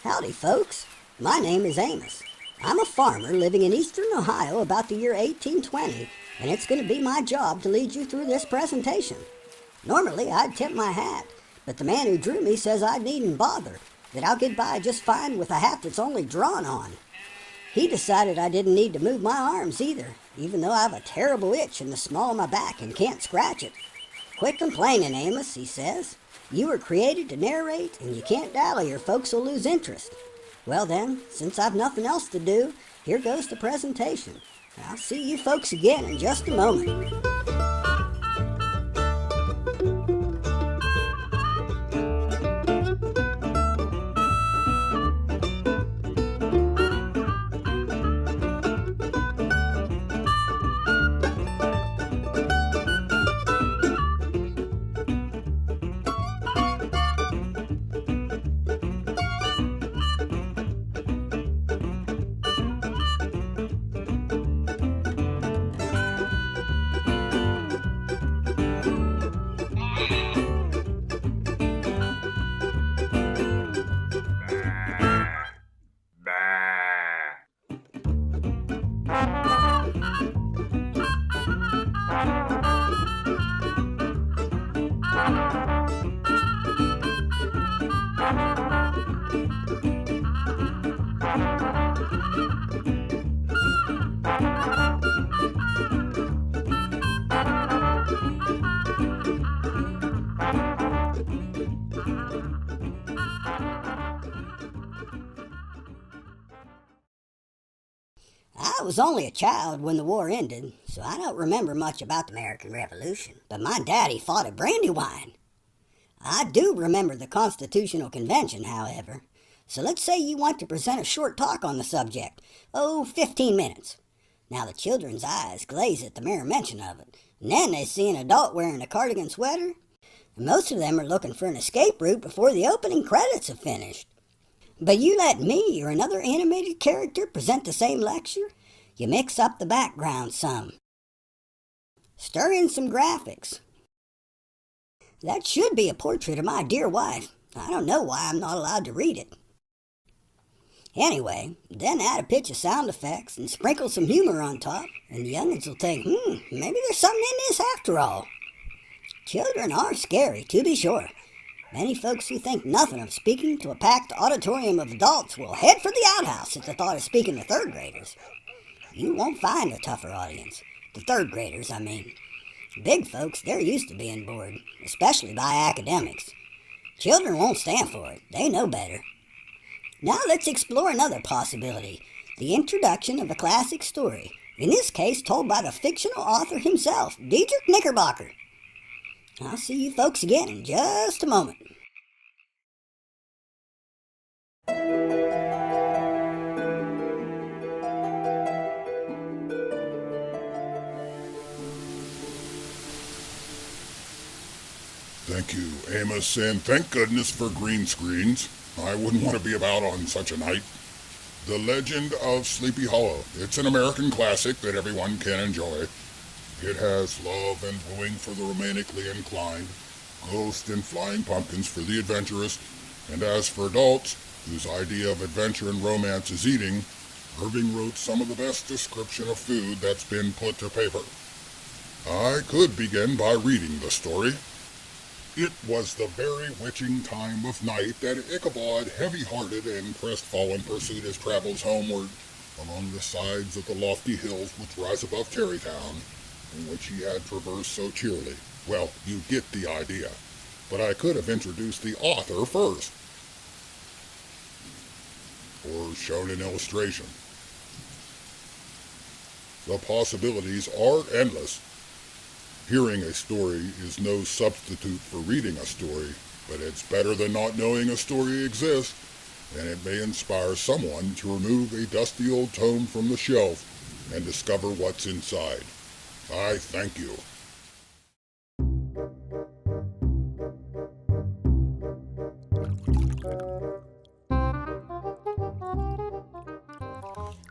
Howdy, folks. My name is Amos. I'm a farmer living in eastern Ohio about the year 1820, and it's going to be my job to lead you through this presentation. Normally, I'd tip my hat, but the man who drew me says I needn't bother, that I'll get by just fine with a hat that's only drawn on. He decided I didn't need to move my arms either, even though I have a terrible itch in the small of my back and can't scratch it. Quit complaining, Amos, he says. You were created to narrate, and you can't dally or folks will lose interest. Well then, since I've nothing else to do, here goes the presentation. I'll see you folks again in just a moment. I was only a child when the war ended, so I don't remember much about the American Revolution. But my daddy fought at Brandywine. I do remember the Constitutional Convention, however. So let's say you want to present a short talk on the subject. 15 minutes. Now the children's eyes glaze at the mere mention of it, and then they see an adult wearing a cardigan sweater, and most of them are looking for an escape route before the opening credits have finished. But you let me or another animated character present the same lecture, you mix up the background some. Stir in some graphics. That should be a portrait of my dear wife. I don't know why I'm not allowed to read it. Anyway, then add a pitch of sound effects and sprinkle some humor on top, and the youngins will think, maybe there's something in this after all. Children are scary, to be sure. Many folks who think nothing of speaking to a packed auditorium of adults will head for the outhouse at the thought of speaking to third graders. You won't find a tougher audience. The third graders, I mean. Big folks, they're used to being bored, especially by academics. Children won't stand for it. They know better. Now let's explore another possibility. The introduction of a classic story, in this case told by the fictional author himself, Dietrich Knickerbocker. I'll see you folks again in just a moment. Thank you, Amos, and thank goodness for green screens. I wouldn't want to be about on such a night. The Legend of Sleepy Hollow. It's an American classic that everyone can enjoy. It has love and wooing for the romantically inclined, ghosts and flying pumpkins for the adventurous, and as for adults, whose idea of adventure and romance is eating, Irving wrote some of the best description of food that's been put to paper. I could begin by reading the story. It was the very witching time of night that Ichabod, heavy-hearted and crestfallen, pursued his travels homeward along the sides of the lofty hills which rise above Tarrytown, and which he had traversed so cheerily. Well, you get the idea. But I could have introduced the author first, or shown an illustration. The possibilities are endless. Hearing a story is no substitute for reading a story, but it's better than not knowing a story exists, and it may inspire someone to remove a dusty old tome from the shelf and discover what's inside. I thank you.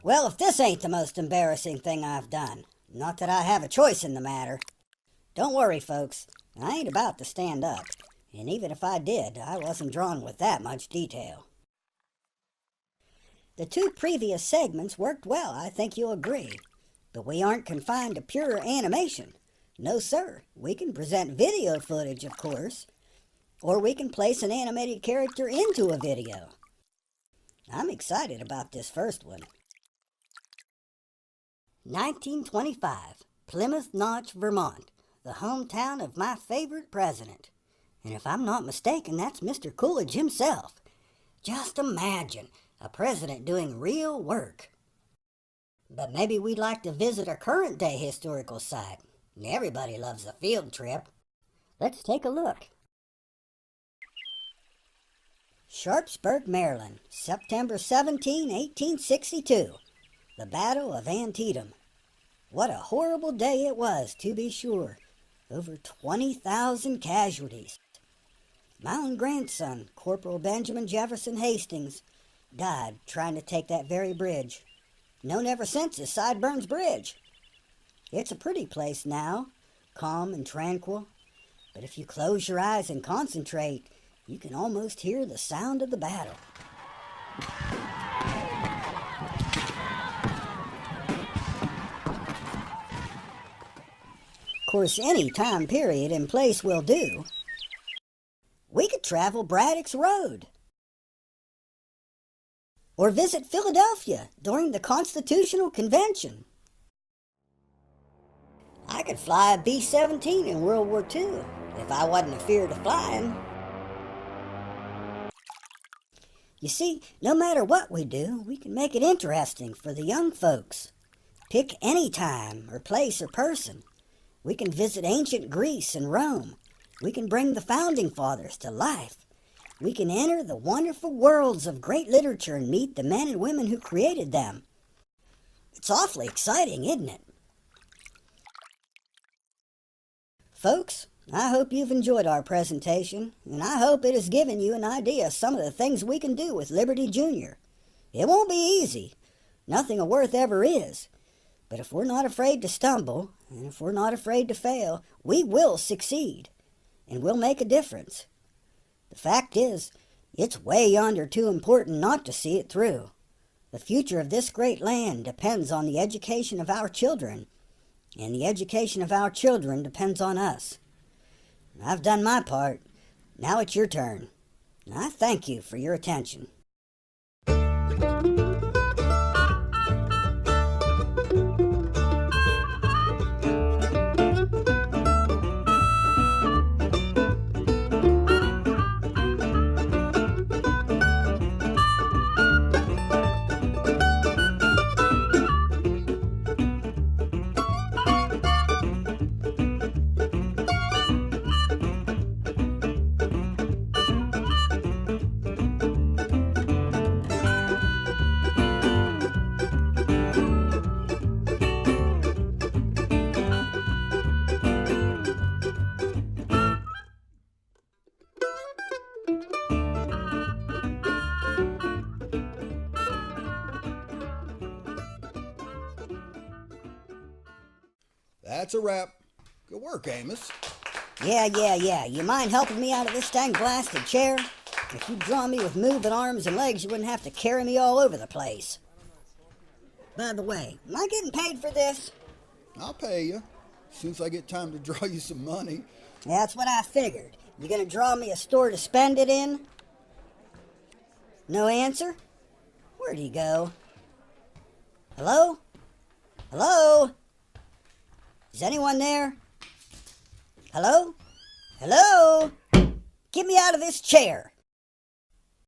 Well, if this ain't the most embarrassing thing I've done, not that I have a choice in the matter. Don't worry, folks, I ain't about to stand up, and even if I did, I wasn't drawn with that much detail. The two previous segments worked well, I think you'll agree. But we aren't confined to pure animation. No, sir. We can present video footage, of course. Or we can place an animated character into a video. I'm excited about this first one. 1925, Plymouth Notch, Vermont, the hometown of my favorite president. And if I'm not mistaken, that's Mr. Coolidge himself. Just imagine a president doing real work. But maybe we'd like to visit a current-day historical site. Everybody loves a field trip. Let's take a look. Sharpsburg, Maryland, September 17, 1862. The Battle of Antietam. What a horrible day it was, to be sure. Over 20,000 casualties. My own grandson, Corporal Benjamin Jefferson Hastings, died trying to take that very bridge. Known ever since as Sideburns Bridge. It's a pretty place now, calm and tranquil. But if you close your eyes and concentrate, you can almost hear the sound of the battle. Of course, any time period and place will do. We could travel Braddock's Road. Or visit Philadelphia during the Constitutional Convention. I could fly a B-17 in World War II if I wasn't afeard of flying. You see, no matter what we do, we can make it interesting for the young folks. Pick any time or place or person. We can visit ancient Greece and Rome. We can bring the Founding Fathers to life. We can enter the wonderful worlds of great literature and meet the men and women who created them. It's awfully exciting, isn't it? Folks, I hope you've enjoyed our presentation, and I hope it has given you an idea of some of the things we can do with Liberty Junior. It won't be easy. Nothing of worth ever is. But if we're not afraid to stumble, and if we're not afraid to fail, we will succeed, and we'll make a difference. The fact is, it's way yonder too important not to see it through. The future of this great land depends on the education of our children, and the education of our children depends on us. I've done my part. Now it's your turn. I thank you for your attention. That's a wrap. Good work, Amos. Yeah. You mind helping me out of this dang blasted chair? If you'd draw me with moving arms and legs, you wouldn't have to carry me all over the place. By the way, am I getting paid for this? I'll pay you, as soon as I get time to draw you some money. Yeah, that's what I figured. You gonna draw me a store to spend it in? No answer? Where'd he go? Hello? Hello? Is anyone there? Hello? Hello? Get me out of this chair!